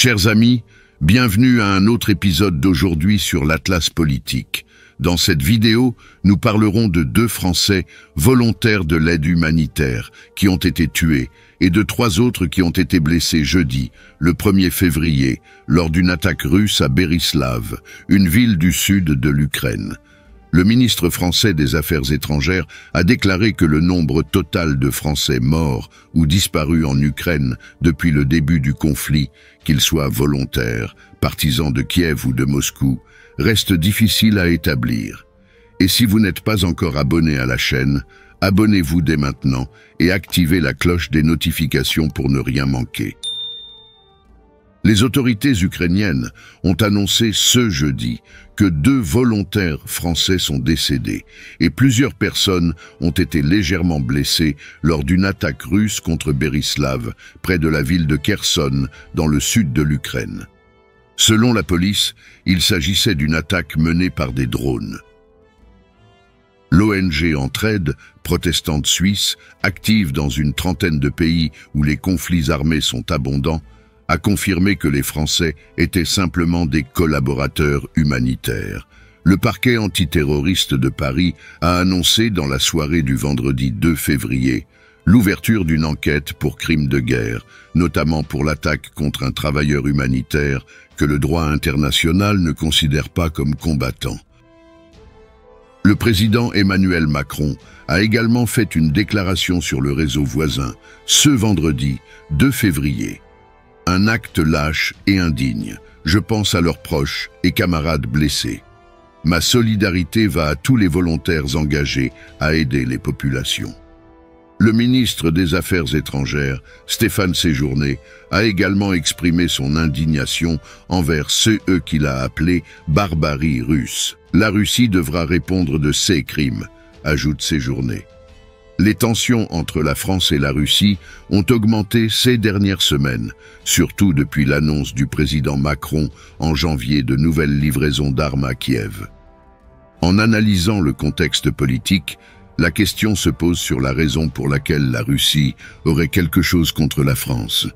Chers amis, bienvenue à un autre épisode d'aujourd'hui sur l'Atlas politique. Dans cette vidéo, nous parlerons de 2 Français volontaires de l'aide humanitaire qui ont été tués et de 3 autres qui ont été blessés jeudi, le 1er février, lors d'une attaque russe à Berislav, une ville du sud de l'Ukraine. Le ministre français des Affaires étrangères a déclaré que le nombre total de Français morts ou disparus en Ukraine depuis le début du conflit, qu'ils soient volontaires, partisans de Kiev ou de Moscou, reste difficile à établir. Et si vous n'êtes pas encore abonné à la chaîne, abonnez-vous dès maintenant et activez la cloche des notifications pour ne rien manquer. Les autorités ukrainiennes ont annoncé ce jeudi que 2 volontaires français sont décédés et plusieurs personnes ont été légèrement blessées lors d'une attaque russe contre Berislav, près de la ville de Kherson, dans le sud de l'Ukraine. Selon la police, il s'agissait d'une attaque menée par des drones. L'ONG Entraide, protestante suisse, active dans une trentaine de pays où les conflits armés sont abondants, a confirmé que les Français étaient simplement des collaborateurs humanitaires. Le parquet antiterroriste de Paris a annoncé dans la soirée du vendredi 2 février l'ouverture d'une enquête pour crimes de guerre, notamment pour l'attaque contre un travailleur humanitaire que le droit international ne considère pas comme combattant. Le président Emmanuel Macron a également fait une déclaration sur le réseau Voisin ce vendredi 2 février. Un acte lâche et indigne. Je pense à leurs proches et camarades blessés. Ma solidarité va à tous les volontaires engagés à aider les populations. Le ministre des Affaires étrangères, Stéphane Séjourné, a également exprimé son indignation envers ceux qu'il a appelés « barbarie russe ». La Russie devra répondre de ses crimes, ajoute Séjourné. Les tensions entre la France et la Russie ont augmenté ces dernières semaines, surtout depuis l'annonce du président Macron en janvier de nouvelles livraisons d'armes à Kiev. En analysant le contexte politique, la question se pose sur la raison pour laquelle la Russie aurait quelque chose contre la France.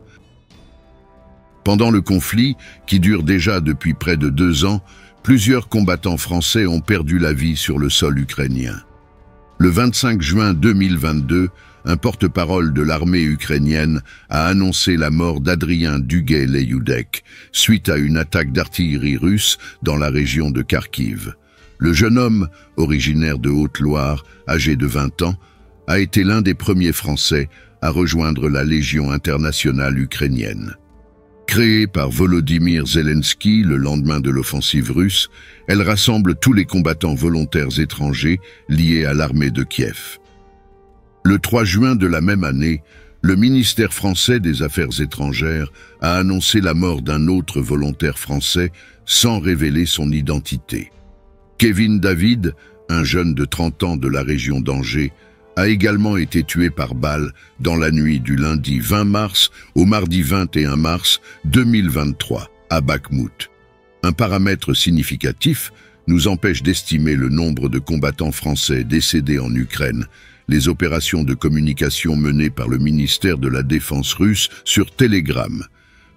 Pendant le conflit, qui dure déjà depuis près de 2 ans, plusieurs combattants français ont perdu la vie sur le sol ukrainien. Le 25 juin 2022, un porte-parole de l'armée ukrainienne a annoncé la mort d'Adrien Duguay-Leyoudek suite à une attaque d'artillerie russe dans la région de Kharkiv. Le jeune homme, originaire de Haute-Loire, âgé de 20 ans, a été l'un des premiers Français à rejoindre la Légion internationale ukrainienne. Créée par Volodymyr Zelensky le lendemain de l'offensive russe, elle rassemble tous les combattants volontaires étrangers liés à l'armée de Kiev. Le 3 juin de la même année, le ministère français des Affaires étrangères a annoncé la mort d'un autre volontaire français sans révéler son identité. Kevin David, un jeune de 30 ans de la région d'Angers, a également été tué par balle dans la nuit du lundi 20 mars au mardi 21 mars 2023 à Bakhmout. Un paramètre significatif nous empêche d'estimer le nombre de combattants français décédés en Ukraine, les opérations de communication menées par le ministère de la Défense russe sur Telegram.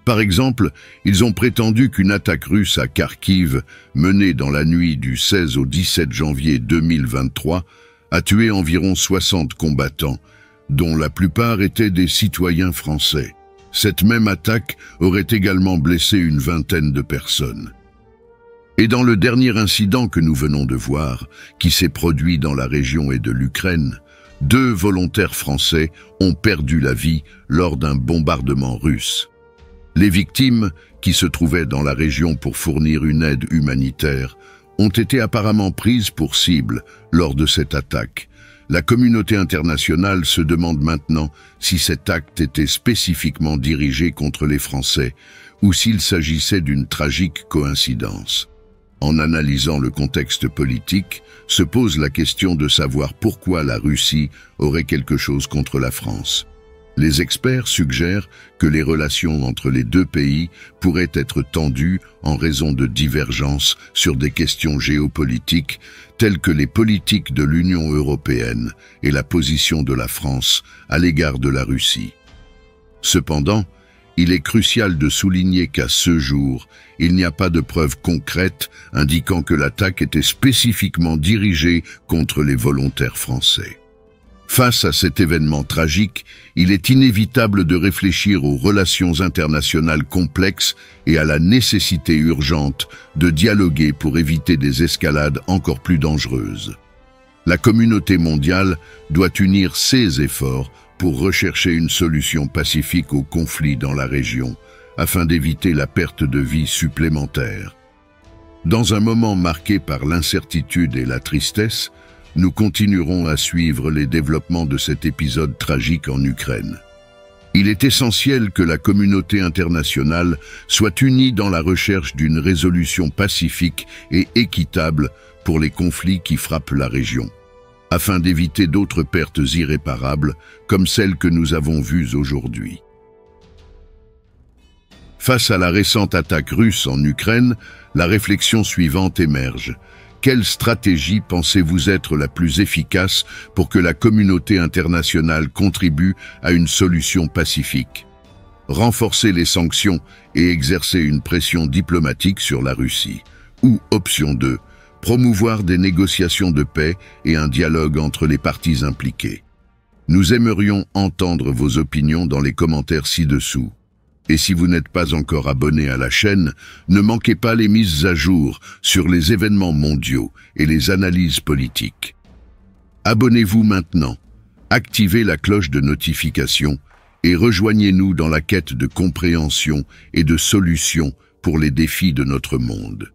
Par exemple, ils ont prétendu qu'une attaque russe à Kharkiv, menée dans la nuit du 16 au 17 janvier 2023, a tué environ 60 combattants, dont la plupart étaient des citoyens français. Cette même attaque aurait également blessé une vingtaine de personnes. Et dans le dernier incident que nous venons de voir, qui s'est produit dans la région et de l'Ukraine, 2 volontaires français ont perdu la vie lors d'un bombardement russe. Les victimes, qui se trouvaient dans la région pour fournir une aide humanitaire, ont été apparemment prises pour cible lors de cette attaque. La communauté internationale se demande maintenant si cet acte était spécifiquement dirigé contre les Français ou s'il s'agissait d'une tragique coïncidence. En analysant le contexte politique, se pose la question de savoir pourquoi la Russie aurait quelque chose contre la France. Les experts suggèrent que les relations entre les 2 pays pourraient être tendues en raison de divergences sur des questions géopolitiques telles que les politiques de l'Union européenne et la position de la France à l'égard de la Russie. Cependant, il est crucial de souligner qu'à ce jour, il n'y a pas de preuves concrètes indiquant que l'attaque était spécifiquement dirigée contre les volontaires français. Face à cet événement tragique, il est inévitable de réfléchir aux relations internationales complexes et à la nécessité urgente de dialoguer pour éviter des escalades encore plus dangereuses. La communauté mondiale doit unir ses efforts pour rechercher une solution pacifique au conflit dans la région, afin d'éviter la perte de vies supplémentaires. Dans un moment marqué par l'incertitude et la tristesse, nous continuerons à suivre les développements de cet épisode tragique en Ukraine. Il est essentiel que la communauté internationale soit unie dans la recherche d'une résolution pacifique et équitable pour les conflits qui frappent la région, afin d'éviter d'autres pertes irréparables comme celles que nous avons vues aujourd'hui. Face à la récente attaque russe en Ukraine, la réflexion suivante émerge. Quelle stratégie pensez-vous être la plus efficace pour que la communauté internationale contribue à une solution pacifique? Renforcer les sanctions et exercer une pression diplomatique sur la Russie. Ou option 2, promouvoir des négociations de paix et un dialogue entre les parties impliquées. Nous aimerions entendre vos opinions dans les commentaires ci-dessous. Et si vous n'êtes pas encore abonné à la chaîne, ne manquez pas les mises à jour sur les événements mondiaux et les analyses politiques. Abonnez-vous maintenant, activez la cloche de notification et rejoignez-nous dans la quête de compréhension et de solutions pour les défis de notre monde.